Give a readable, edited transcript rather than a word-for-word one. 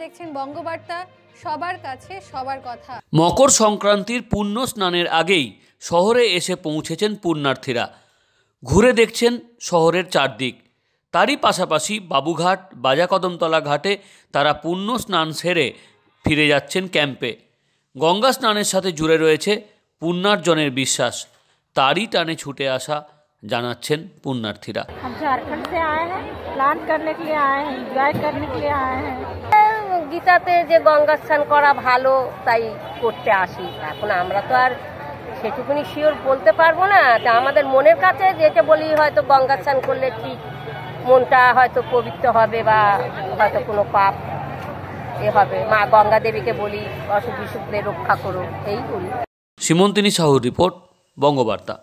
দেখছেন বঙ্গবার্তা, সবার কাছে সবার কথা। মকর সংক্রান্তির পুণ্য স্নানের আগেই শহরে এসে পৌঁছেছেন পুণ্যার্থীরা। ঘুরে দেখছেন শহরের চারদিক। তারই পাশাপাশি বাবুঘাট, বাজাকদমতলা ঘাটে তারা পুণ্য স্নান সেরে ফিরে যাচ্ছেন ক্যাম্পে। গঙ্গা স্নানের সাথে জুড়ে রয়েছে পুণ্যার্জনের বিশ্বাস। তারই টানে ছুটে আসা জানাচ্ছেন পুণ্যার্থীরা। झारखंड से आए हैं, प्लान करने के लिए आए हैं, एंजॉय करने के लिए आए हैं। গীতাতে যে গঙ্গা স্নান করা ভালো তাই করতে আসি। এখন আমরা তো আর সেটুকুনি শিওর বলতে পারবো না, তা আমাদের মনের কাছে যেটা বলি হয়তো গঙ্গা স্নান করলে ঠিক মনটা হয়তো পবিত্র হবে বা হয়তো কোনো পাপ হবে। মা গঙ্গা দেবীকে বলি অসুখ বিসুখদের রক্ষা করো, এই বলি। সীমন্তিনী সাহুর রিপোর্ট, বঙ্গবার্তা।